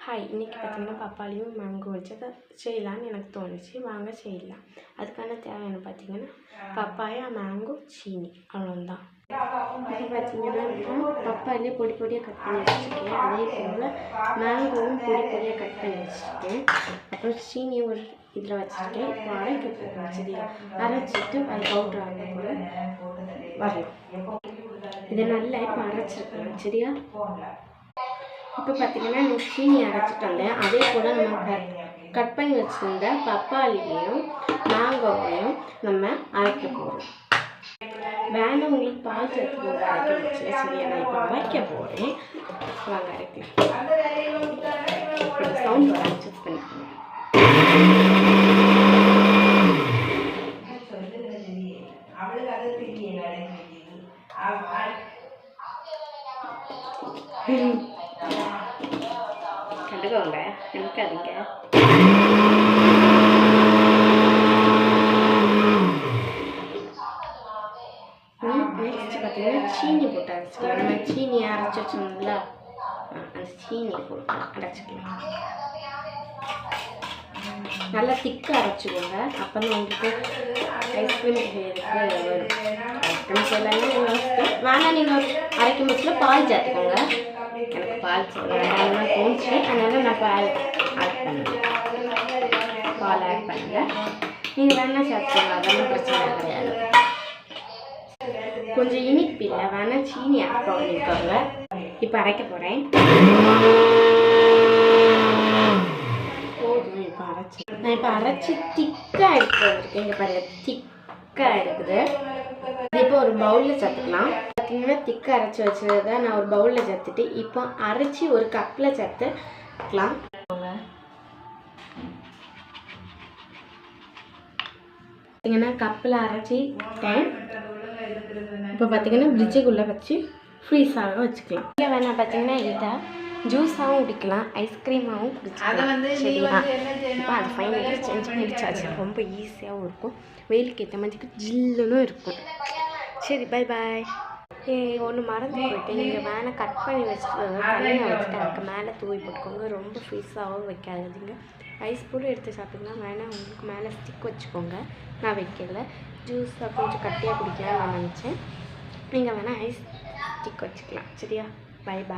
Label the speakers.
Speaker 1: Hi, இன்றைக்கி பார்த்திங்கன்னா பப்பாளியும் mango வச்சு அதை செய்யலான்னு எனக்கு தோணுச்சு. வாங்க செய்யலாம். அதுக்கான தேவையான பார்த்திங்கன்னா பப்பாயா, மேங்கோ, சீனி, அவ்வளோதான். இப்போ பார்த்திங்கன்னா பப்பாளியே பொடி பொடியாக கட் பண்ணி வச்சுருக்கேன். அதே போல் மேங்கோவும் பொடி பொடியாக கட் பண்ணி வச்சுருக்கேன். அப்புறம் சீனியை ஒரு இதில் வச்சுருக்கேன். இப்போ அரைக்க போகிறேன். சரியா, அரைச்சிட்டு அது பவுட்ரு ஆக போல் வரலாம். இதை நல்லா இப்போ அரைச்சிருக்கேன். சரியா, இப்போ பார்த்திங்கன்னா நான் சீனி அரைச்சிட்டு வந்தேன். அதே போல் நம்ம கட் பண்ணி வச்சுருந்த பப்பாளியையும் மேங்கோவையும் நம்ம அரைக்க போகிறோம். வேணும் உங்களுக்கு பால் சேர்த்து போட்டு அரைக்க வச்சு. சரியா, நான் இப்போ அரைக்க போகிறேன். வாங்க அரைக்கலாம். சவுண்ட் வர அட்ஜஸ்ட் பண்ணிக்கோங்க. கண்டுக்கோங்க, நினைக்காதீங்க. நெக்ஸ்ட் பார்த்தீங்கன்னா சீனி போட்டு அரைச்சிக்கலாம். நம்ம சீனி அரைச்சி வச்சோம்ல, அந்த சீனியை போட்டு அரைச்சிக்கலாம். நல்லா திக்காக அரைச்சிக்கோங்க. அப்போ தான் உங்களுக்கு ஐஸ்கிரீம் செய்யறதுக்கு வரும். ஐஸ்கிரீம் செய்யலாம் வேணால் நீங்கள் அரைக்கும் போதில் பால் சேர்த்துக்கோங்க. எனக்கு பால் வேண்டாம்னா தோணுச்சு, அதனால் நான் பால் ஆட் பண்ணுவேன். பால் ஆட் பண்ணுங்கள். நீங்கள் வேணால் சேர்த்துக்கோங்க, அதெல்லாம் பிரச்சனை கிடையாது. கொஞ்சம் இனிப்பு இல்லை, வேணால் சீனி ஆட் பண்ணிக்கோங்க. இப்போ அரைக்க போகிறேன். போதும், இப்போ அரைச்சி நான் இப்போ அரைச்சி திக்காக எடுத்துருக்கேன். இங்கே பாருங்க, திக்காக இருக்குது. இப்போ ஒரு பவுலில் சேர்த்துக்கலாம். பார்த்தீங்கன்னா திக்காக அரைச்சி வச்சதை நான் ஒரு பவுலில் சேர்த்துட்டு இப்போ அரைச்சி ஒரு கப்பில் சேர்த்துக்கலாம். பார்த்தீங்கன்னா கப்பில் அரைச்சிட்டேன். இப்போ பார்த்தீங்கன்னா ஃப்ரிட்ஜுக்குள்ளே வச்சு ஃப்ரீஸாக வச்சுக்கலாம். இல்லை வேணால் பார்த்தீங்கன்னா இதை ஜூஸாகவும் குடிக்கலாம், ஐஸ்கிரீமாகவும் குடிக்கலாம். சரியா, இப்போ அது ஃபைனலாக செஞ்சு முடிச்சாச்சு. ரொம்ப ஈஸியாகவும் இருக்கும், வெயிலுக்கு ஏற்ற மாதிரி ஜில்லுன்னு இருக்கும். சரி, பை பாய். ஒன்று மறந்து போயிட்டு, நீங்கள் வேணால் கட் பண்ணி வச்சுட்டு தனியாக வச்சுட்டு அதுக்கு மேலே தூவி போட்டுக்கோங்க. ரொம்ப ஃப்ரீஸாகவும் வைக்காதீங்க. ஐஸ் போட்டு எடுத்து சாப்பிட்டிங்கன்னா வேணால் உங்களுக்கு மேலே ஸ்டிக் வச்சுக்கோங்க. நான் வைக்கல, ஜூஸாக கொஞ்சம் கட்டியாக குடிக்கலாம்னு நான் நினச்சேன். நீங்கள் வேணால் ஐஸ் ஸ்டிக் வச்சுக்கலாம். சரியா, பை பாய்.